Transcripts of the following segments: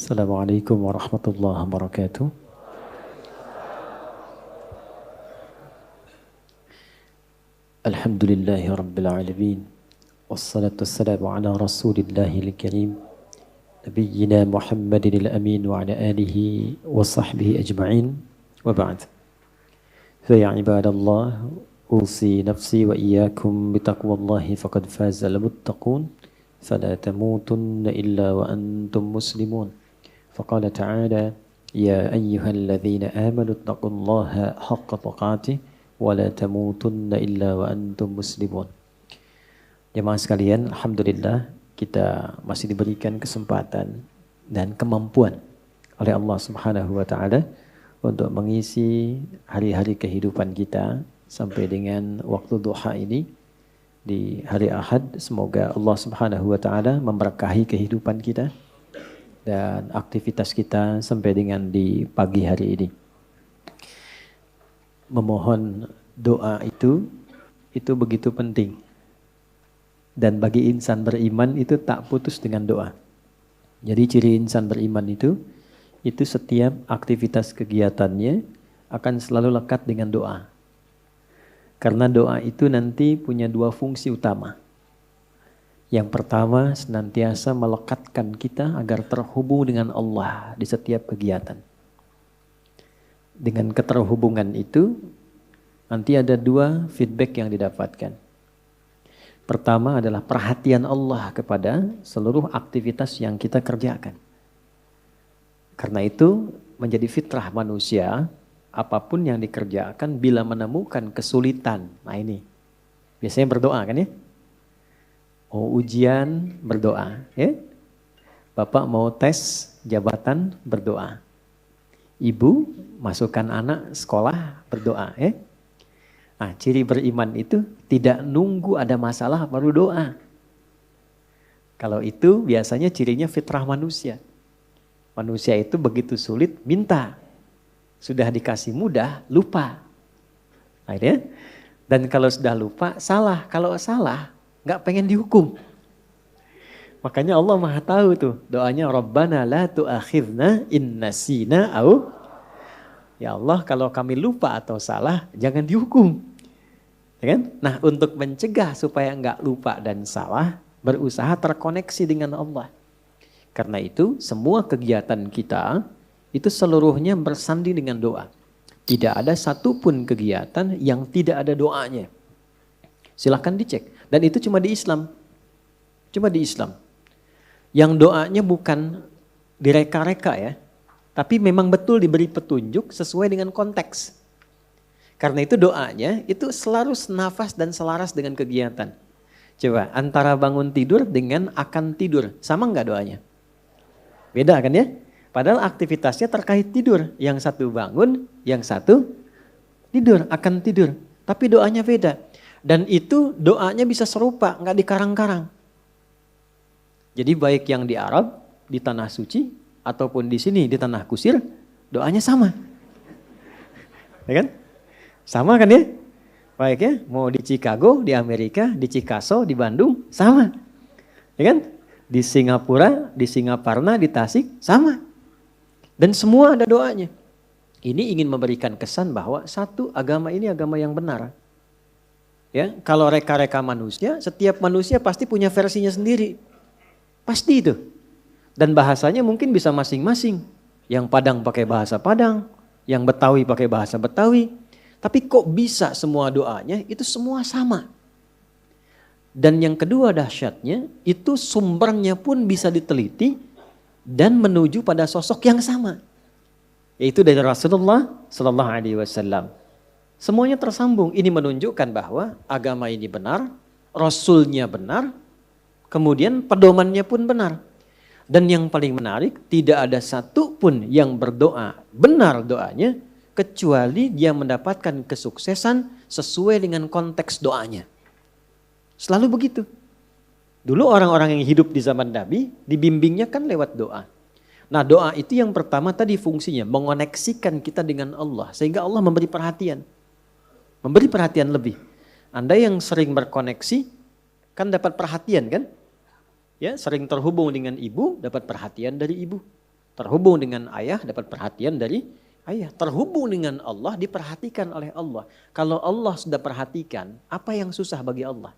Assalamualaikum warahmatullahi wabarakatuh. Alhamdulillahi rabbil alamin. Wassalatu wassalamu ala rasulillahil karim. Nabiyyina Muhammadin al-amin wa ala alihi wa sahbihi ajma'in. Wa ba'd. Fa ya ibadallah, usi nafsi wa iyyakum bitaqwallahi faqad fazal muttaqun. فلا تموتن إلا وأنتم مسلمون فقال تعالى يا أيها الذين آمنوا اتقوا الله حق تقاته ولا تموتن إلا وأنتم مسلمون. Jemaah sekalian, alhamdulillah kita masih diberikan kesempatan dan kemampuan oleh Allah Subhanahu wa taala untuk mengisi hari-hari kehidupan kita sampai dengan waktu duha ini. Di hari Ahad, semoga Allah Subhanahu wa taala memberkahi kehidupan kita dan aktivitas kita sampai dengan di pagi hari ini. Memohon doa itu begitu penting. Dan bagi insan beriman itu tak putus dengan doa. Jadi ciri insan beriman itu setiap aktivitas kegiatannya akan selalu lekat dengan doa. Karena doa itu nanti punya dua fungsi utama. Yang pertama, senantiasa melekatkan kita agar terhubung dengan Allah di setiap kegiatan. Dengan keterhubungan itu, nanti ada dua feedback yang didapatkan. Pertama adalah perhatian Allah kepada seluruh aktivitas yang kita kerjakan. Karena itu menjadi fitrah manusia, apapun yang dikerjakan bila menemukan kesulitan. Nah ini, biasanya berdoa kan ya. Mau ujian berdoa ya. Bapak mau tes jabatan berdoa. Ibu masukkan anak sekolah berdoa ya. Nah ciri beriman itu tidak nunggu ada masalah baru doa. Kalau itu biasanya cirinya fitrah manusia. Manusia itu begitu sulit minta. Sudah dikasih mudah, lupa. Akhirnya, dan kalau sudah lupa, salah. Kalau salah, gak pengen dihukum. Makanya Allah Maha tahu tuh, doanya Rabbana la tu'akhidna in nasina au. Ya Allah, kalau kami lupa atau salah, jangan dihukum. Ya kan? Nah, untuk mencegah supaya gak lupa dan salah, berusaha terkoneksi dengan Allah. Karena itu, semua kegiatan kita, itu seluruhnya bersanding dengan doa. Tidak ada satupun kegiatan yang tidak ada doanya. Silahkan dicek. Dan itu cuma di Islam. Cuma di Islam. Yang doanya bukan direka-reka ya. Tapi memang betul diberi petunjuk sesuai dengan konteks. Karena itu doanya itu selalu senafas dan selaras dengan kegiatan. Coba antara bangun tidur dengan akan tidur. Sama enggak doanya? Beda kan ya? Padahal aktivitasnya terkait tidur. Yang satu bangun, yang satu tidur, akan tidur. Tapi doanya beda. Dan itu doanya bisa serupa, nggak dikarang-karang. Jadi baik yang di Arab, di tanah suci, ataupun di sini, di tanah kusir, doanya sama. Ya kan? Sama kan ya? Baik ya, mau di Chicago, di Amerika, di Chicago, di Bandung, sama. Ya kan? Di Singapura, di Singaparna, di Tasik, sama. Dan semua ada doanya. Ini ingin memberikan kesan bahwa satu, agama ini agama yang benar. Ya, kalau reka-reka manusia, setiap manusia pasti punya versinya sendiri. Pasti itu. Dan bahasanya mungkin bisa masing-masing. Yang Padang pakai bahasa Padang, yang Betawi pakai bahasa Betawi. Tapi kok bisa semua doanya itu semua sama. Dan yang kedua dahsyatnya, itu sumbernya pun bisa diteliti dan menuju pada sosok yang sama, yaitu dari Rasulullah Sallallahu Alaihi Wasallam. Semuanya tersambung. Ini menunjukkan bahwa agama ini benar, Rasulnya benar, kemudian pedomannya pun benar. Dan yang paling menarik, tidak ada satu pun yang berdoa benar doanya, kecuali dia mendapatkan kesuksesan sesuai dengan konteks doanya. Selalu begitu. Dulu orang-orang yang hidup di zaman Nabi dibimbingnya kan lewat doa. Nah doa itu yang pertama tadi fungsinya mengoneksikan kita dengan Allah. Sehingga Allah memberi perhatian. Memberi perhatian lebih. Anda yang sering berkoneksi kan dapat perhatian kan? Ya, sering terhubung dengan ibu dapat perhatian dari ibu. Terhubung dengan ayah dapat perhatian dari ayah. Terhubung dengan Allah diperhatikan oleh Allah. Kalau Allah sudah perhatikan, apa yang susah bagi Allah?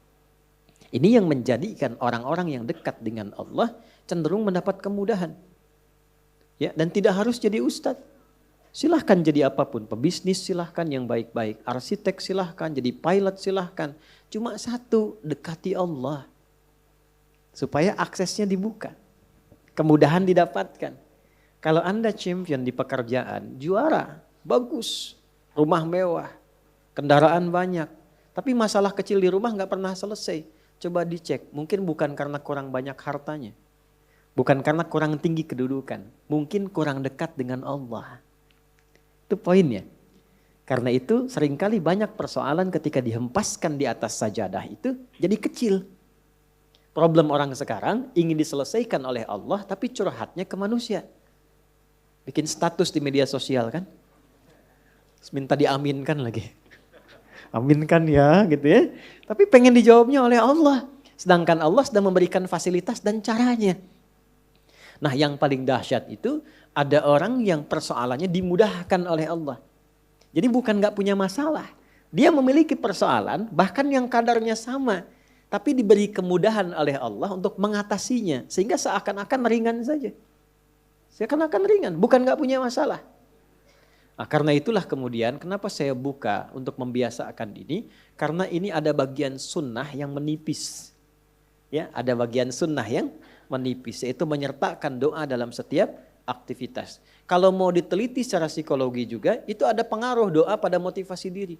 Ini yang menjadikan orang-orang yang dekat dengan Allah cenderung mendapat kemudahan. Ya, dan tidak harus jadi ustadz. Silahkan jadi apapun, pebisnis silahkan yang baik-baik, arsitek silahkan, jadi pilot silahkan. Cuma satu, dekati Allah. Supaya aksesnya dibuka, kemudahan didapatkan. Kalau Anda champion di pekerjaan, juara, bagus, rumah mewah, kendaraan banyak. Tapi masalah kecil di rumah gak pernah selesai. Coba dicek, mungkin bukan karena kurang banyak hartanya. Bukan karena kurang tinggi kedudukan, mungkin kurang dekat dengan Allah. Itu poinnya. Karena itu seringkali banyak persoalan ketika dihempaskan di atas sajadah itu jadi kecil. Problem orang sekarang ingin diselesaikan oleh Allah tapi curhatnya ke manusia. Bikin status di media sosial kan. Minta diaminkan lagi. Aminkan ya gitu ya. Tapi pengen dijawabnya oleh Allah. Sedangkan Allah sedang memberikan fasilitas dan caranya. Nah yang paling dahsyat itu ada orang yang persoalannya dimudahkan oleh Allah. Jadi bukan gak punya masalah. Dia memiliki persoalan bahkan yang kadarnya sama. Tapi diberi kemudahan oleh Allah untuk mengatasinya. Sehingga seakan-akan ringan saja. Seakan-akan ringan, bukan gak punya masalah. Nah, karena itulah kemudian kenapa saya buka untuk membiasakan ini. Karena ini ada bagian sunnah yang menipis. Ya, ada bagian sunnah yang menipis. Yaitu menyertakan doa dalam setiap aktivitas. Kalau mau diteliti secara psikologi juga, itu ada pengaruh doa pada motivasi diri.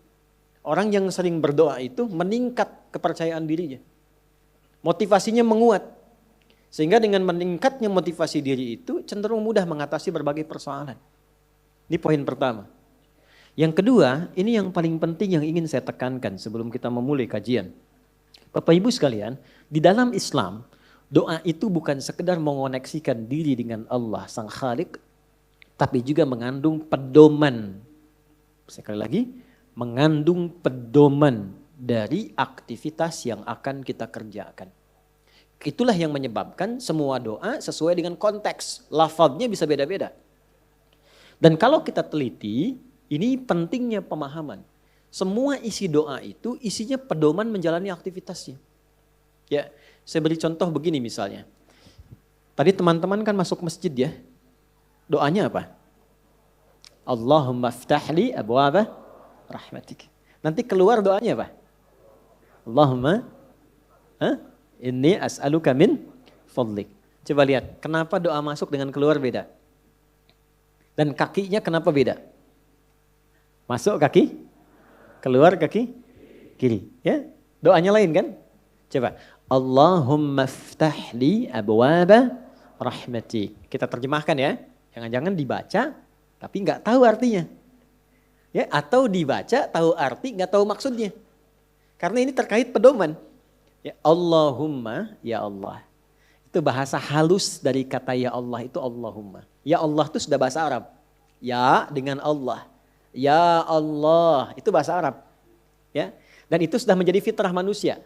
Orang yang sering berdoa itu meningkat kepercayaan dirinya. Motivasinya menguat. Sehingga dengan meningkatnya motivasi diri itu cenderung mudah mengatasi berbagai persoalan. Ini poin pertama. Yang kedua, ini yang paling penting yang ingin saya tekankan sebelum kita memulai kajian. Bapak Ibu sekalian, di dalam Islam, doa itu bukan sekedar mengoneksikan diri dengan Allah Sang Khalik, tapi juga mengandung pedoman. Sekali lagi, mengandung pedoman dari aktivitas yang akan kita kerjakan. Itulah yang menyebabkan semua doa sesuai dengan konteks. Lafadznya bisa beda-beda. Dan kalau kita teliti, ini pentingnya pemahaman. Semua isi doa itu isinya pedoman menjalani aktivitasnya. Ya, saya beri contoh begini misalnya. Tadi teman-teman kan masuk masjid ya. Doanya apa? Allahumma ftahli abwaba rahmatik. Nanti keluar doanya apa? Allahumma inni as'aluka min fadlik. Coba lihat, kenapa doa masuk dengan keluar beda? Dan kakinya kenapa beda? Masuk kaki, keluar kaki kiri. Ya, doanya lain kan? Coba. Allahumma ftahli abwaba rahmatik. Kita terjemahkan ya. Jangan-jangan dibaca tapi nggak tahu artinya. Ya, atau dibaca tahu arti nggak tahu maksudnya. Karena ini terkait pedoman. Ya, Allahumma, ya Allah. Itu bahasa halus dari kata ya Allah itu Allahumma. Ya Allah itu sudah bahasa Arab. Ya dengan Allah. Ya Allah itu bahasa Arab. Ya. Dan itu sudah menjadi fitrah manusia.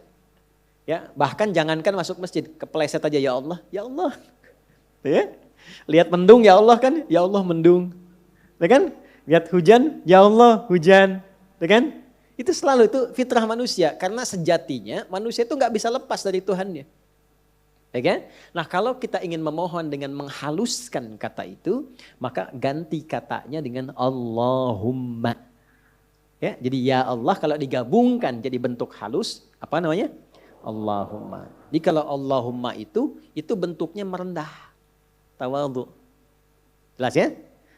Ya, bahkan jangankan masuk masjid, kepleset aja ya Allah, ya Allah. Ya. Lihat mendung ya Allah kan, ya Allah mendung. Ya kan? Lihat hujan, ya Allah hujan. Ya kan? Itu selalu itu fitrah manusia karena sejatinya manusia itu nggak bisa lepas dari Tuhannya. Ya kan? Nah, kalau kita ingin memohon dengan menghaluskan kata itu, maka ganti katanya dengan Allahumma. Ya, jadi ya Allah kalau digabungkan jadi bentuk halus, apa namanya? Allahumma. Jadi kalau Allahumma itu bentuknya merendah. Tawadhu. Jelas ya?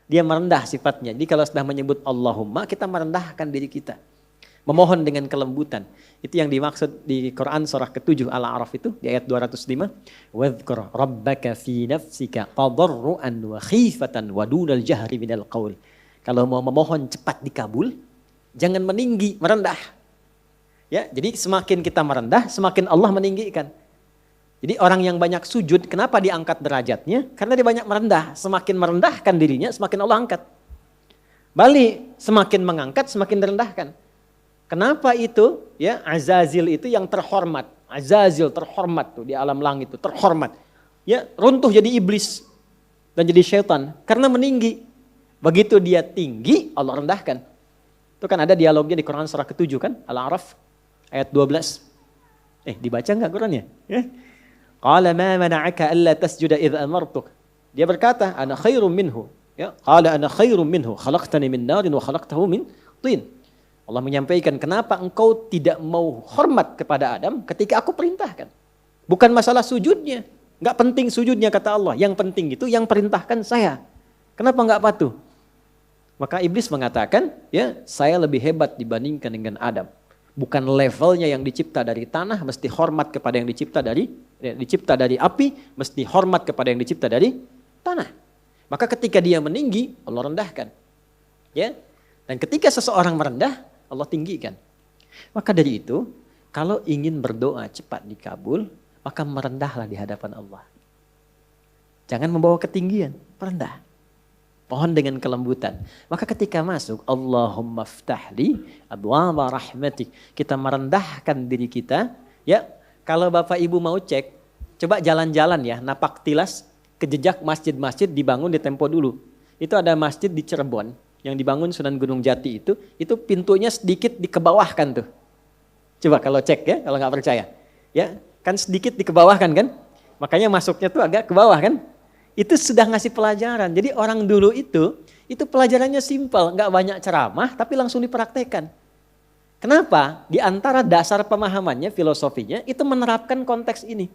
Dia merendah sifatnya. Jadi kalau sudah menyebut Allahumma, kita merendahkan diri kita. Memohon dengan kelembutan. Itu yang dimaksud di Quran surah ke-7 Al-A'raf itu di ayat 205. Wadhkur rabbaka fi nafsika tadarruan wa khifatan wa dunal jahri minal qaul. Kalau mau memohon cepat dikabul, jangan meninggi, merendah. Ya, jadi semakin kita merendah, semakin Allah meninggikan. Jadi orang yang banyak sujud, kenapa diangkat derajatnya? Karena dia banyak merendah. Semakin merendahkan dirinya, semakin Allah angkat. Balik, semakin mengangkat, semakin direndahkan. Kenapa itu? Ya, Azazil itu yang terhormat. Azazil terhormat tuh di alam langit itu terhormat. Ya, runtuh jadi iblis. dan jadi syaitan karena meninggi. Begitu dia tinggi, Allah rendahkan. Itu kan ada dialognya di Quran surah ke-7 kan, Al-A'raf ayat 12. Dibaca enggak Qurannya? Ya. Qala ma mana'aka alla tasjuda idh amartuk. Dia berkata, ana khairum minhu. Ya, qala ana khairum minhu, khalaqtani min narin wa khalaqtahu min tin. Allah menyampaikan, kenapa engkau tidak mau hormat kepada Adam ketika aku perintahkan? Bukan masalah sujudnya. Enggak penting sujudnya kata Allah. Yang penting itu yang perintahkan saya. Kenapa enggak patuh? Maka iblis mengatakan, ya, saya lebih hebat dibandingkan dengan Adam. Bukan levelnya yang dicipta dari tanah mesti hormat kepada yang dicipta dari api, mesti hormat kepada yang dicipta dari tanah. Maka ketika dia meninggi, Allah rendahkan. Ya. Dan ketika seseorang merendah, Allah tinggikan. Maka dari itu, kalau ingin berdoa cepat dikabul, maka merendahlah di hadapan Allah. Jangan membawa ketinggian, merendah. Mohon dengan kelembutan. Maka ketika masuk, Allahumma ftahli abwaaba rahmatik. Kita merendahkan diri kita. Ya, kalau Bapak Ibu mau cek, coba jalan-jalan ya, napak tilas ke jejak masjid-masjid dibangun di Tempo dulu. Itu ada masjid di Cirebon yang dibangun Sunan Gunung Jati itu pintunya sedikit dikebawahkan tuh. Coba kalau cek ya, kalau nggak percaya. Ya, kan sedikit dikebawahkan kan? Makanya masuknya tuh agak ke bawah kan? Itu sudah ngasih pelajaran. Jadi orang dulu itu pelajarannya simpel, nggak banyak ceramah tapi langsung dipraktekkan. Kenapa? Di antara dasar pemahamannya, filosofinya itu menerapkan konteks ini.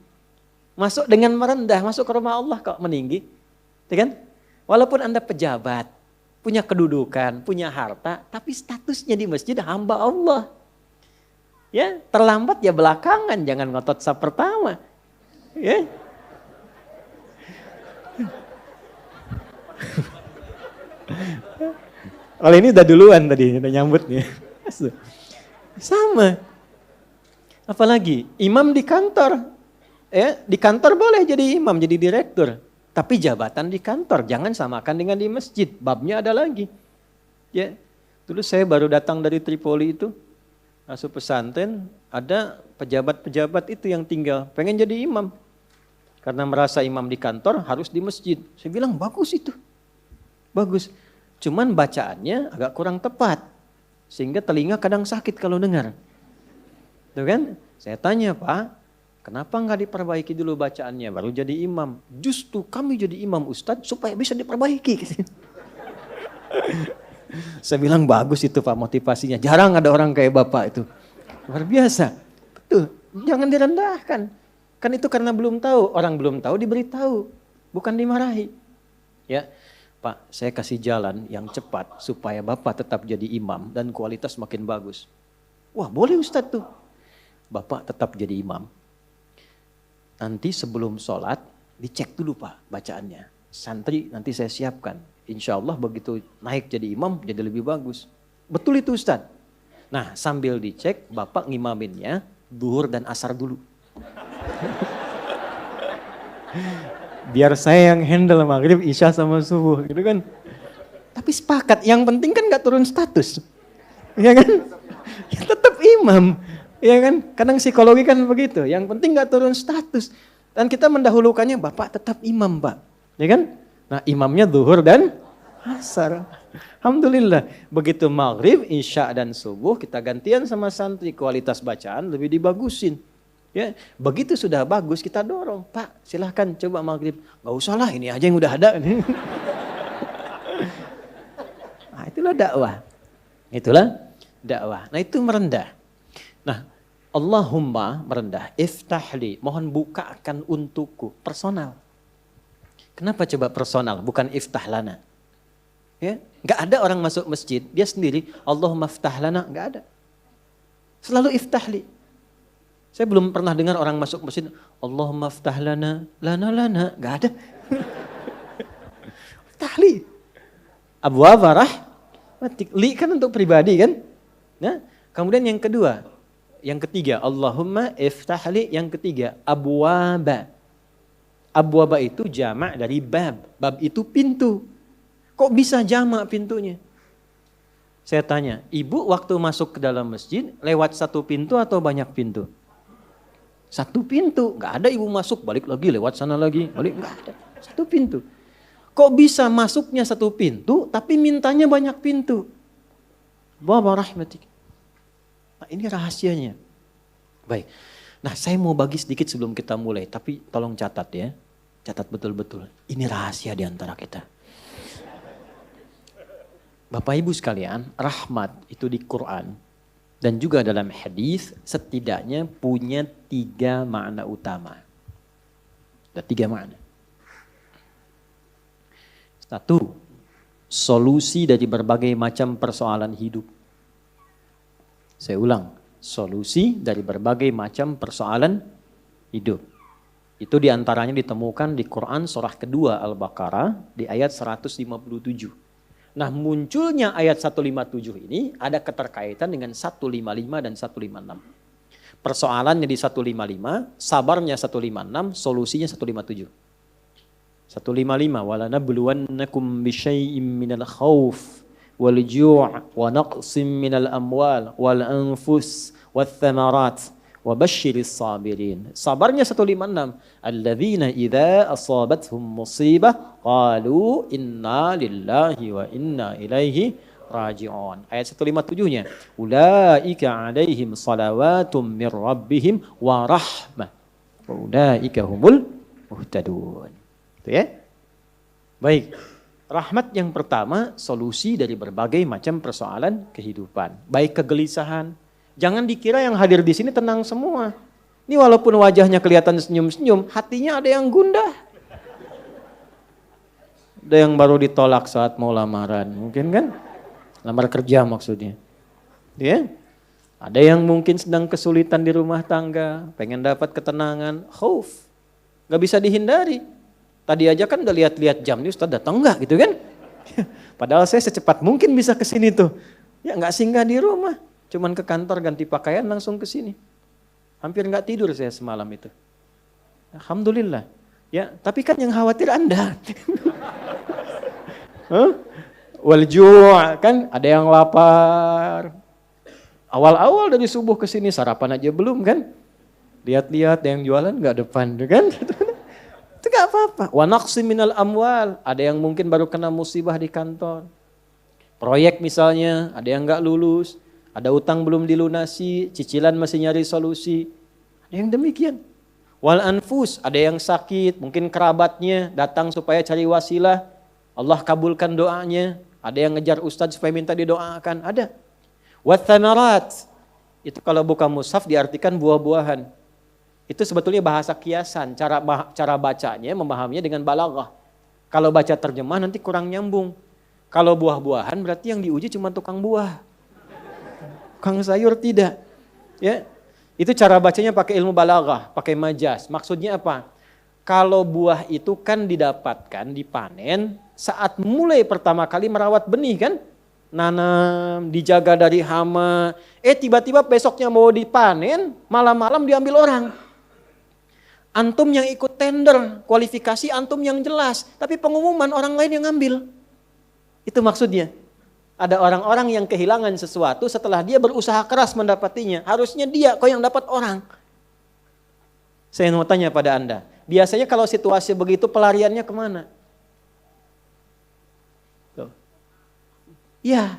Masuk dengan merendah, masuk ke rumah Allah kok meninggi. Ya kan? Walaupun Anda pejabat, punya kedudukan, punya harta, tapi statusnya di masjid hamba Allah. Ya, terlambat ya belakangan, jangan ngotot saf pertama. Ya. Kalau ini udah duluan tadi, udah nyambut nih. Sama. Apalagi imam di kantor. Ya, di kantor boleh jadi imam, jadi direktur. Tapi jabatan di kantor jangan samakan dengan di masjid. Babnya ada lagi. Ya. Dulu saya baru datang dari Tripoli itu, masuk pesantren, ada pejabat-pejabat itu yang tinggal pengen jadi imam. Karena merasa imam di kantor harus di masjid. Saya bilang bagus itu. Bagus. Cuman bacaannya agak kurang tepat. Sehingga telinga kadang sakit kalau dengar. Tuh kan? Saya tanya, Pak, kenapa nggak diperbaiki dulu bacaannya baru jadi imam? Justru kami jadi imam Ustadz supaya bisa diperbaiki. Saya bilang bagus itu Pak motivasinya. Jarang ada orang kayak Bapak itu. Luar biasa. Betul. Jangan direndahkan. Kan itu karena belum tahu. Orang belum tahu diberitahu. Bukan dimarahi. Ya, Pak, saya kasih jalan yang cepat supaya Bapak tetap jadi imam dan kualitas makin bagus. Wah, boleh Ustadz tuh. Bapak tetap jadi imam. Nanti sebelum sholat dicek dulu Pak bacaannya. Santri nanti saya siapkan. Insya Allah begitu naik jadi imam jadi lebih bagus. Betul itu Ustadz. Nah sambil dicek Bapak ngimaminnya duhur dan asar dulu. Biar saya yang handle maghrib, isya sama subuh gitu kan. Tapi sepakat, yang penting kan gak turun status. Ya kan? Ya, tetap imam. Ya kan? Kadang psikologi kan begitu. Yang penting gak turun status. Dan kita mendahulukannya Bapak tetap imam Pak. Ya kan? Nah imamnya zuhur dan asar. Alhamdulillah. Begitu maghrib, isya dan subuh kita gantian sama santri. Kualitas bacaan lebih dibagusin. Ya, begitu sudah bagus kita dorong. Pak silahkan coba maghrib. Gak usah lah ini aja yang udah ada. Nah itulah dakwah. Itulah dakwah. Nah itu merendah. Nah Allahumma merendah. Iftahli. Mohon bukakan untukku. Personal. Kenapa coba personal? Bukan iftahlana. Ya, gak ada orang masuk masjid. Dia sendiri. Allahumma iftahlana. Gak ada. Selalu iftahli. Saya belum pernah dengar orang masuk masjid, Allahumma ftah lana, lana, gak ada. Tahli. Abwaab rahmatik. Li kan untuk pribadi kan. Nah, kemudian yang kedua, yang ketiga, Allahumma iftahli. Yang ketiga, abwaba. Abwaba itu jamak dari bab. Bab itu pintu. Kok bisa jamak pintunya? Saya tanya, ibu waktu masuk ke dalam masjid, lewat satu pintu atau banyak pintu? Satu pintu, nggak ada ibu masuk balik lagi lewat sana lagi, balik nggak ada, satu pintu. Kok bisa masuknya satu pintu, tapi mintanya banyak pintu? Baba rahmatik. Nah, ini rahasianya. Baik. Nah, saya mau bagi sedikit sebelum kita mulai, tapi tolong catat ya. Catat betul-betul. Ini rahasia di antara kita. Bapak Ibu sekalian, rahmat itu di Quran dan juga dalam hadis setidaknya punya 3 makna utama. Ada 3 makna. 1, solusi dari berbagai macam persoalan hidup. Saya ulang, solusi dari berbagai macam persoalan hidup. Itu diantaranya ditemukan di Quran surah kedua Al-Baqarah di ayat 157. Nah, munculnya ayat 157 ini ada keterkaitan dengan 155 dan 156. Persoalannya di 155, sabarnya 156, solusinya 157. 155 wala nabluwannakum bisyai'im minal khauf wal ju' wa naqsim minal amwal wal anfus wath thamarat wa basyiris sabirin. Sabarnya 156, alladzina idza asabathum musibah qalu inna lillahi wa inna ilaihi raji'un. Ayat 157-nya, ulaika alaihim salawatum mir rabbihim wa rahmah wa ulaika humul muhtadun. Itu ya. Baik. Rahmat yang pertama, solusi dari berbagai macam persoalan kehidupan. Baik kegelisahan. Jangan dikira yang hadir di sini tenang semua. Ini walaupun wajahnya kelihatan senyum-senyum, hatinya ada yang gundah. Ada yang baru ditolak saat mau lamaran, mungkin kan? Lamar kerja maksudnya. Ya? Ada yang mungkin sedang kesulitan di rumah tangga, pengen dapat ketenangan, khauf. Gak bisa dihindari. Tadi aja kan udah lihat-lihat jam nih, Ustaz datang enggak gitu kan? Padahal saya secepat mungkin bisa ke sini tuh. Ya enggak singgah di rumah, cuman ke kantor ganti pakaian langsung ke sini. Hampir enggak tidur saya semalam itu. Alhamdulillah. Ya, tapi kan yang khawatir Anda. Wal ju' kan ada yang lapar. Awal-awal dari subuh ke sini sarapan aja belum kan? Lihat-lihat yang jualan enggak depan kan? Itu gak apa-apa. Wa naqsim minal amwal. Ada yang mungkin baru kena musibah di kantor. Proyek misalnya, ada yang gak lulus. Ada utang belum dilunasi, cicilan masih nyari solusi. Ada yang demikian. Wal anfus, ada yang sakit, mungkin kerabatnya datang supaya cari wasilah. Allah kabulkan doanya. Ada yang ngejar ustadz supaya minta didoakan. Ada. Wat thamarat. Itu kalau buka mushaf diartikan buah-buahan. Itu sebetulnya bahasa kiasan, cara bacanya, memahaminya dengan balaghah. Kalau baca terjemah nanti kurang nyambung. Kalau buah-buahan berarti yang diuji cuma tukang buah. Tukang sayur tidak. Ya. Itu cara bacanya pakai ilmu balaghah, pakai majaz. Maksudnya apa? Kalau buah itu kan didapatkan, dipanen saat mulai pertama kali merawat benih kan? Nanam, dijaga dari hama. Tiba-tiba besoknya mau dipanen, malam-malam diambil orang. Antum yang ikut tender, kualifikasi antum yang jelas. Tapi pengumuman orang lain yang ngambil. Itu maksudnya. Ada orang-orang yang kehilangan sesuatu setelah dia berusaha keras mendapatinya. Harusnya dia kok yang dapat orang. Saya mau tanya pada Anda. Biasanya kalau situasi begitu pelariannya kemana? Tuh. Ya,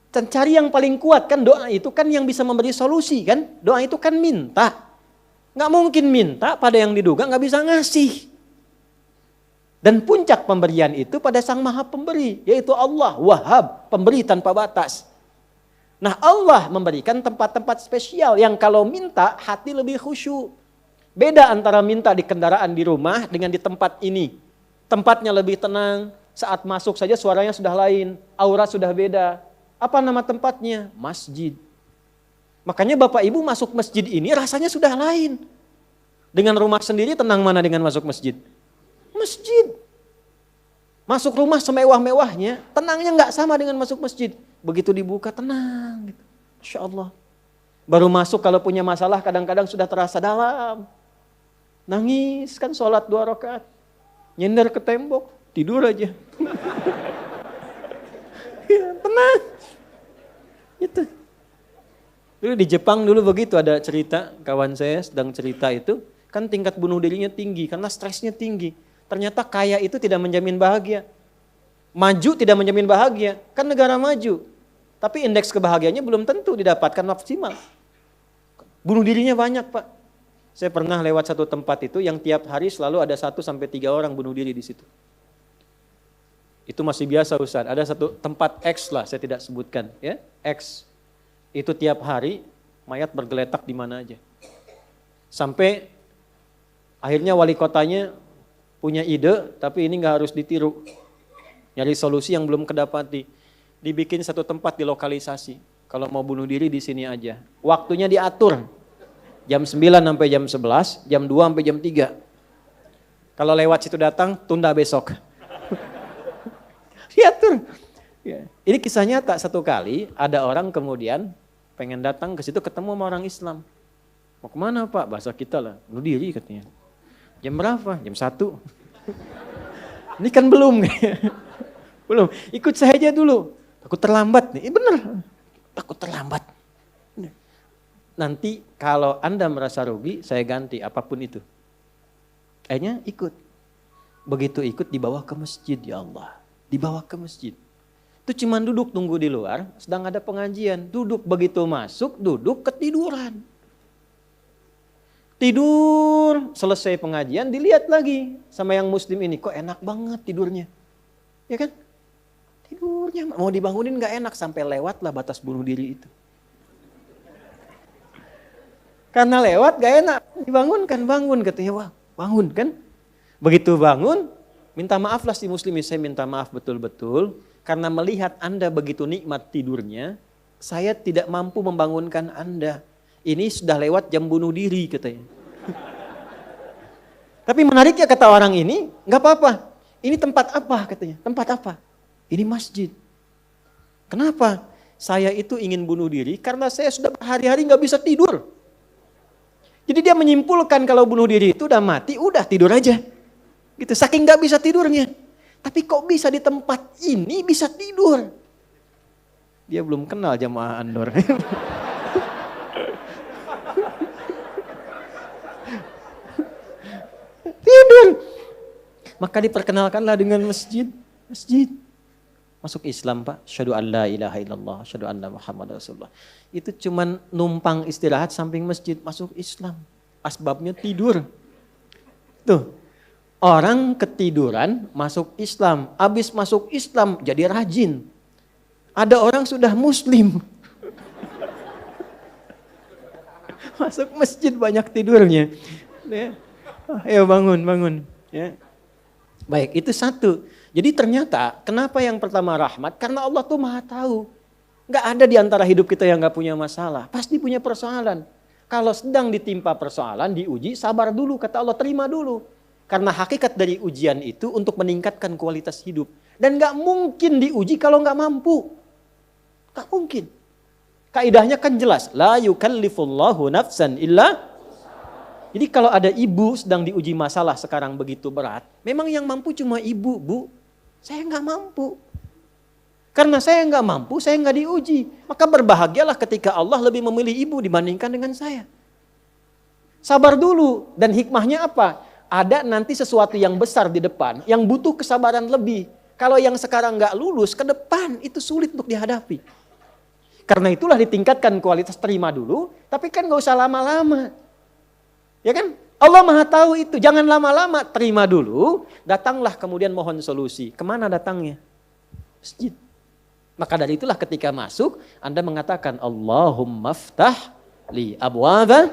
cari yang paling kuat kan doa itu kan yang bisa memberi solusi kan. Doa itu kan minta. Nggak mungkin minta pada yang diduga nggak bisa ngasih. Dan puncak pemberian itu pada Sang Maha Pemberi, yaitu Allah, Wahhab, pemberi tanpa batas. Nah Allah memberikan tempat-tempat spesial yang kalau minta hati lebih khusyuk. Beda antara minta di kendaraan di rumah dengan di tempat ini. Tempatnya lebih tenang, saat masuk saja suaranya sudah lain, aura sudah beda. Apa nama tempatnya? Masjid. Makanya Bapak Ibu masuk masjid ini rasanya sudah lain. Dengan rumah sendiri tenang mana dengan masuk masjid? Masjid. Masuk rumah semewah-mewahnya, tenangnya nggak sama dengan masuk masjid. Begitu dibuka tenang. Gitu. Masya Allah. Baru masuk kalau punya masalah kadang-kadang sudah terasa dalam. Nangis kan sholat 2 rakaat. Nyender ke tembok, tidur aja. Ya, tenang. Itu. Dulu di Jepang dulu begitu ada cerita, kawan saya sedang cerita itu, kan tingkat bunuh dirinya tinggi karena stresnya tinggi. Ternyata kaya itu tidak menjamin bahagia. Maju tidak menjamin bahagia, kan negara maju. Tapi indeks kebahagiaannya belum tentu didapatkan maksimal. Bunuh dirinya banyak, Pak. Saya pernah lewat satu tempat itu yang tiap hari selalu ada 1 sampai 3 orang bunuh diri di situ. Itu masih biasa, Ustaz. Ada satu tempat X lah, saya tidak sebutkan, ya. X. Itu tiap hari mayat bergeletak di mana aja. Sampai akhirnya wali kotanya punya ide, tapi ini nggak harus ditiru. Nyari solusi yang belum kedapati. Dibikin satu tempat di lokalisasi. Kalau mau bunuh diri di sini aja. Waktunya diatur. Jam 9 sampai jam 11, jam 2 sampai jam 3. Kalau lewat situ datang, tunda besok. Diatur. Ya. Ini kisah nyata, satu kali ada orang kemudian pengen datang ke situ ketemu sama orang Islam. Mau kemana, Pak? Bahasa kita lah, bunuh diri katanya. Jam berapa? Jam 1. Ini kan belum. Belum. Ikut saya aja dulu. Takut terlambat nih. Bener. Takut terlambat. Nanti kalau Anda merasa rugi, saya ganti apapun itu. Akhirnya ikut. Begitu ikut dibawa ke masjid, ya Allah. Dibawa ke masjid. Itu cuman duduk tunggu di luar, sedang ada pengajian. Duduk, begitu masuk, duduk ketiduran. Tidur, selesai pengajian, dilihat lagi sama yang muslim ini. Kok enak banget tidurnya. Ya kan? Tidurnya, mau dibangunin gak enak, sampai lewatlah batas bunuh diri itu. Karena lewat gak enak, dibangunkan, bangun katanya, wah bangun kan. Begitu bangun, minta maaf lah si muslim, saya minta maaf betul-betul. Karena melihat Anda begitu nikmat tidurnya, saya tidak mampu membangunkan Anda. Ini sudah lewat jam bunuh diri katanya. Tapi menariknya kata orang ini, gak apa-apa. Ini tempat apa katanya, tempat apa? Ini masjid. Kenapa? Saya itu ingin bunuh diri karena saya sudah berhari-hari gak bisa tidur. Jadi dia menyimpulkan kalau bunuh diri itu udah mati, udah tidur aja. Gitu, saking gak bisa tidurnya. Tapi kok bisa di tempat ini bisa tidur? Dia belum kenal jamaah Andor. Tidur. Maka diperkenalkanlah dengan masjid. Masjid. Masuk Islam, Pak. Syahadu an la ilaha illallah, syahadu anna Muhammad Rasulullah. Itu cuman numpang istirahat samping masjid, masuk Islam. Asbabnya tidur. Tuh. Orang ketiduran masuk Islam. Habis masuk Islam jadi rajin. Ada orang sudah muslim. Masuk masjid banyak tidurnya. Ya. Ayo bangun, bangun. Ya. Baik, itu satu. Jadi ternyata kenapa yang pertama rahmat? Karena Allah tuh maha tahu. Gak ada di antara hidup kita yang gak punya masalah. Pasti punya persoalan. Kalau sedang ditimpa persoalan, diuji, sabar dulu. Kata Allah, terima dulu. Karena hakikat dari ujian itu untuk meningkatkan kualitas hidup. Dan gak mungkin diuji kalau gak mampu. Gak mungkin. Kaidahnya kan jelas. La yukallifullahu nafsan illa. Jadi kalau ada ibu sedang diuji masalah sekarang begitu berat. Memang yang mampu cuma ibu, Bu. Saya gak mampu. Karena saya gak mampu, saya gak diuji. Maka berbahagialah ketika Allah lebih memilih ibu dibandingkan dengan saya. Sabar dulu. Dan hikmahnya apa? Ada nanti sesuatu yang besar di depan, yang butuh kesabaran lebih. Kalau yang sekarang gak lulus, ke depan itu sulit untuk dihadapi. Karena itulah ditingkatkan kualitas terima dulu, tapi kan gak usah lama-lama. Ya kan? Allah maha tahu itu, jangan lama-lama, terima dulu, datanglah kemudian mohon solusi. Kemana datangnya? Masjid. Maka dari itulah ketika masuk, Anda mengatakan, Allahumma ftah li abwaba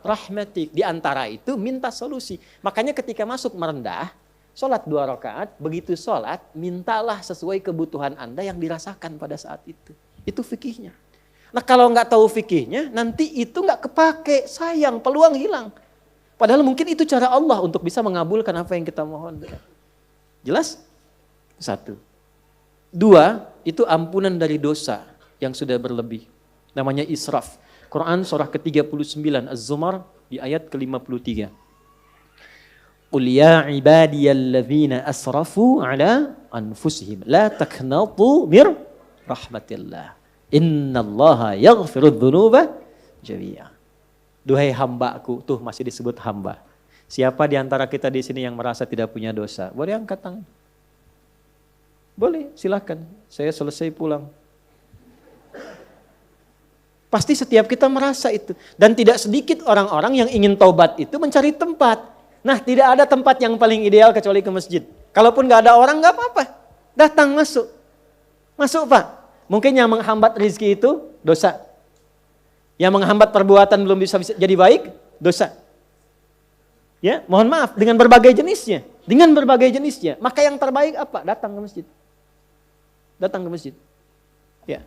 rahmatik. Di antara itu minta solusi. Makanya ketika masuk merendah, sholat 2 rakaat, begitu sholat, mintalah sesuai kebutuhan Anda yang dirasakan pada saat itu. Itu fikihnya. Nah kalau nggak tahu fikihnya, nanti itu nggak kepake, sayang, peluang hilang. Padahal mungkin itu cara Allah untuk bisa mengabulkan apa yang kita mohon. Jelas? 1. 2, itu ampunan dari dosa yang sudah berlebih. Namanya israf. Quran surah ke-39 Az-Zumar di ayat ke-53. Qul ya ibadiyalladzina asrafu ala anfusihim la taqnatu mir rahmatillah. Innallaha yaghfirudz dzunuba jami'a. Duhai hambaku, tuh masih disebut hamba. Siapa di antara kita di sini yang merasa tidak punya dosa? Boleh angkat tangan. Boleh, silakan. Saya selesai pulang. Pasti setiap kita merasa itu. Dan tidak sedikit orang-orang yang ingin taubat itu mencari tempat. Nah, tidak ada tempat yang paling ideal kecuali ke masjid. Kalaupun gak ada orang, gak apa-apa. Datang, masuk. Masuk, Pak. Mungkin yang menghambat rezeki itu dosa. Yang menghambat perbuatan belum bisa jadi baik, dosa. Ya, mohon maaf, dengan berbagai jenisnya. Dengan berbagai jenisnya. Maka yang terbaik apa? Datang ke masjid. Datang ke masjid. Ya.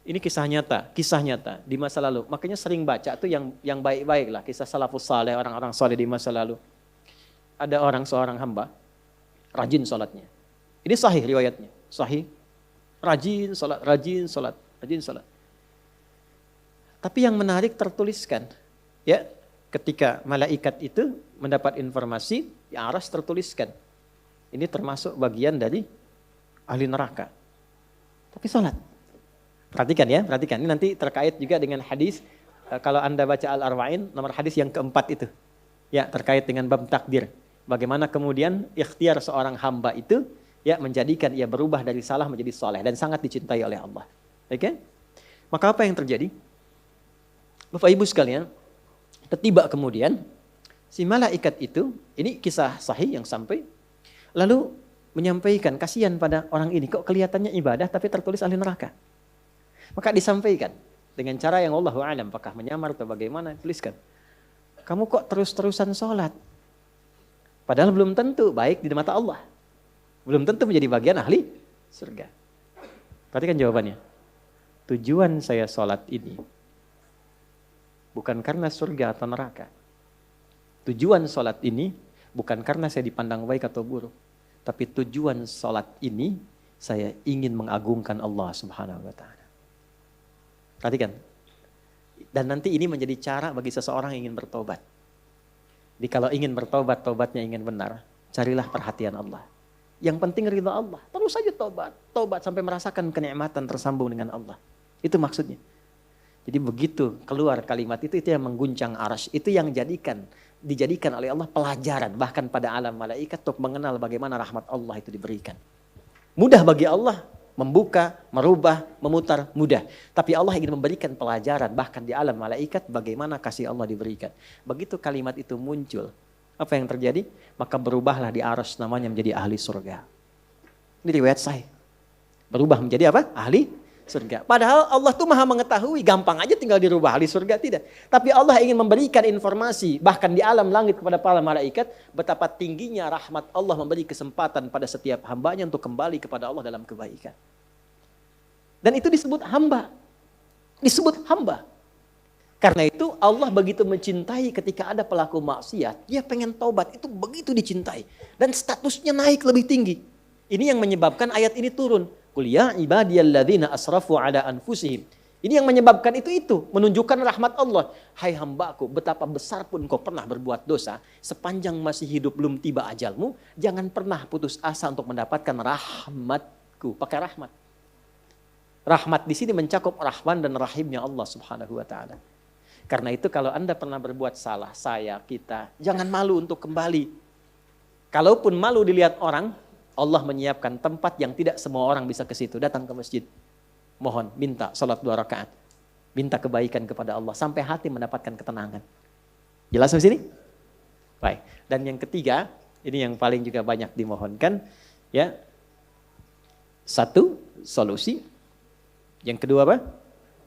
Ini kisah nyata di masa lalu. Makanya sering baca tuh yang baik-baik lah, kisah salafus saleh, orang-orang saleh di masa lalu. Ada seorang hamba rajin salatnya. Ini sahih riwayatnya, sahih. Rajin salat. Tapi yang menarik tertuliskan, ya, ketika malaikat itu mendapat informasi, di aras tertuliskan. Ini termasuk bagian dari ahli neraka. Tapi salat. Perhatikan. Ini nanti terkait juga dengan hadis, kalau Anda baca Al-Arba'in, nomor hadis yang keempat itu. Ya, terkait dengan bab takdir. Bagaimana kemudian ikhtiar seorang hamba itu, ya, menjadikan ia berubah dari salah menjadi soleh. Dan sangat dicintai oleh Allah. Oke? Maka apa yang terjadi? Bapak Ibu sekalian, tiba kemudian, si malaikat itu, ini kisah sahih yang sampai, lalu menyampaikan, kasihan pada orang ini, kok kelihatannya ibadah tapi tertulis ahli neraka. Maka disampaikan dengan cara yang Allahu a'lam, apakah menyamar atau bagaimana, tuliskan. Kamu kok terus-terusan sholat? Padahal belum tentu baik di mata Allah. Belum tentu menjadi bagian ahli surga. Perhatikan jawabannya. Tujuan saya sholat ini bukan karena surga atau neraka. Tujuan sholat ini bukan karena saya dipandang baik atau buruk. Tapi tujuan sholat ini saya ingin mengagungkan Allah Subhanahu wa ta'ala. Perhatikan. Dan nanti ini menjadi cara bagi seseorang yang ingin bertobat. Jadi kalau ingin bertobat, tobatnya ingin benar, carilah perhatian Allah. Yang penting ridha Allah. Terus saja tobat. Tobat sampai merasakan kenikmatan tersambung dengan Allah. Itu maksudnya. Jadi begitu keluar kalimat itu yang mengguncang arasy. Itu yang dijadikan oleh Allah pelajaran. Bahkan pada alam malaikat untuk mengenal bagaimana rahmat Allah itu diberikan. Mudah bagi Allah membuka, merubah, memutar, mudah. Tapi Allah ingin memberikan pelajaran bahkan di alam malaikat bagaimana kasih Allah diberikan. Begitu kalimat itu muncul, apa yang terjadi? Maka berubahlah di arasy namanya menjadi ahli surga. Ini riwayat sahih. Berubah menjadi apa? Ahli surga. Padahal Allah tuh maha mengetahui, gampang aja tinggal dirubah ahli surga, tidak. Tapi Allah ingin memberikan informasi bahkan di alam langit kepada para malaikat betapa tingginya rahmat Allah memberi kesempatan pada setiap hambanya untuk kembali kepada Allah dalam kebaikan. Dan itu disebut hamba. Disebut hamba. Karena itu Allah begitu mencintai ketika ada pelaku maksiat, dia pengen taubat, itu begitu dicintai. Dan statusnya naik lebih tinggi. Ini yang menyebabkan ayat ini turun. Qul ya ibadiyalladzina asrafu ala anfusihim. Ini yang menyebabkan itu menunjukkan rahmat Allah. Hai hambaku, betapa besar pun kau pernah berbuat dosa, sepanjang masih hidup belum tiba ajalmu, jangan pernah putus asa untuk mendapatkan rahmatku. Pakai rahmat. Rahmat di sini mencakup Rahman dan Rahimnya Allah Subhanahu wa taala. Karena itu kalau Anda pernah berbuat salah, kita, jangan malu untuk kembali. Kalaupun malu dilihat orang, Allah menyiapkan tempat yang tidak semua orang bisa ke situ. Datang ke masjid. Mohon, minta salat 2 rakaat. Minta kebaikan kepada Allah. Sampai hati mendapatkan ketenangan. Jelas di sini? Baik. Dan yang ketiga, ini yang paling juga banyak dimohonkan. Ya. 1, solusi. Yang kedua apa?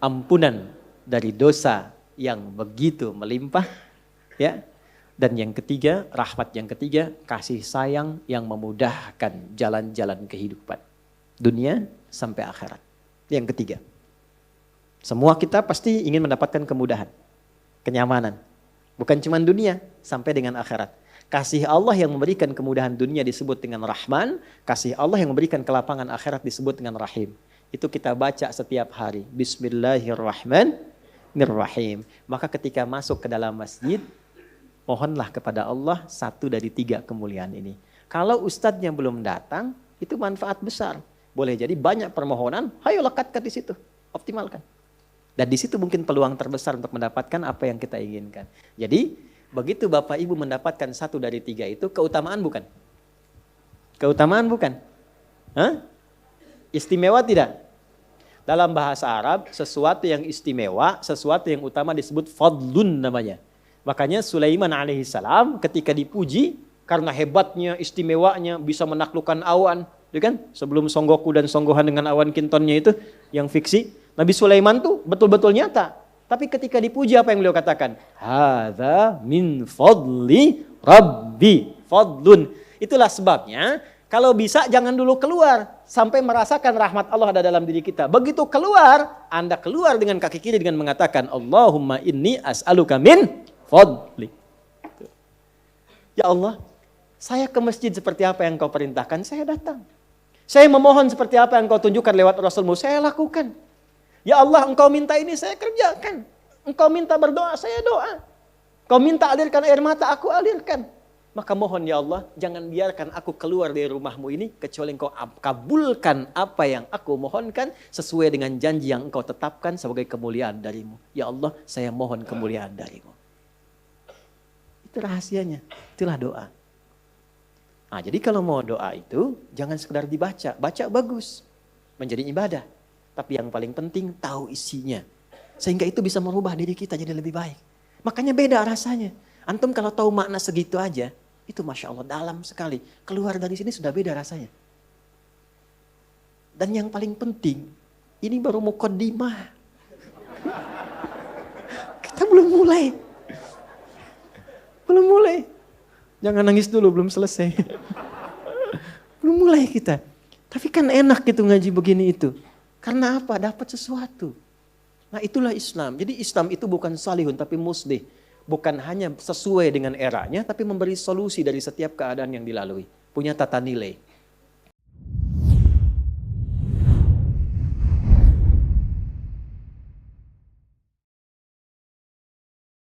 Ampunan dari dosa yang begitu melimpah. Ya. Dan yang ketiga, rahmat yang ketiga, kasih sayang yang memudahkan jalan-jalan kehidupan. Dunia sampai akhirat. Yang ketiga. Semua kita pasti ingin mendapatkan kemudahan, kenyamanan. Bukan cuma dunia, sampai dengan akhirat. Kasih Allah yang memberikan kemudahan dunia disebut dengan Rahman. Kasih Allah yang memberikan kelapangan akhirat disebut dengan Rahim. Itu kita baca setiap hari. Bismillahirrahmanirrahim. Maka ketika masuk ke dalam masjid, mohonlah kepada Allah 1 dari 3 kemuliaan ini. Kalau ustadznya belum datang, itu manfaat besar. Boleh jadi banyak permohonan, ayo lekatkan di situ, optimalkan. Dan di situ mungkin peluang terbesar untuk mendapatkan apa yang kita inginkan. Jadi, begitu Bapak Ibu mendapatkan 1 dari 3 itu, keutamaan bukan? Keutamaan bukan? Hah? Istimewa tidak? Dalam bahasa Arab, sesuatu yang istimewa, sesuatu yang utama disebut fadlun namanya. Makanya Sulaiman alaihissalam ketika dipuji karena hebatnya, istimewanya, bisa menaklukkan awan, kan? Sebelum Songgoku dan Songgohan dengan awan kintonnya itu yang fiksi, Nabi Sulaiman tuh betul-betul nyata. Tapi ketika dipuji apa yang beliau katakan? Hadza min fadli rabbi, fadlun. Itulah sebabnya kalau bisa jangan dulu keluar sampai merasakan rahmat Allah ada dalam diri kita. Begitu keluar, Anda keluar dengan kaki kiri dengan mengatakan Allahumma inni as'aluka min fadli. Ya Allah, saya ke masjid seperti apa yang kau perintahkan, saya datang. Saya memohon seperti apa yang kau tunjukkan lewat Rasulmu, saya lakukan. Ya Allah, engkau minta ini, saya kerjakan. Engkau minta berdoa, saya doa. Kau minta alirkan air mata, aku alirkan. Maka mohon ya Allah, jangan biarkan aku keluar dari rumahmu ini, kecuali engkau kabulkan apa yang aku mohonkan, sesuai dengan janji yang engkau tetapkan sebagai kemuliaan darimu. Ya Allah, saya mohon kemuliaan darimu. Itu rahasianya, itulah doa. Nah, jadi kalau mau doa itu, jangan sekedar dibaca. Baca bagus, menjadi ibadah. Tapi yang paling penting, tahu isinya. Sehingga itu bisa merubah diri kita jadi lebih baik. Makanya beda rasanya. Antum kalau tahu makna segitu aja, itu Masya Allah dalam sekali. Keluar dari sini sudah beda rasanya. Dan yang paling penting, ini baru muqaddimah. Kita belum mulai. Belum mulai. Jangan nangis dulu, belum selesai. Belum mulai kita. Tapi kan enak gitu ngaji begini itu. Karena apa? Dapat sesuatu. Nah itulah Islam. Jadi Islam itu bukan salihun tapi muslih. Bukan hanya sesuai dengan eranya, tapi memberi solusi dari setiap keadaan yang dilalui. Punya tata nilai.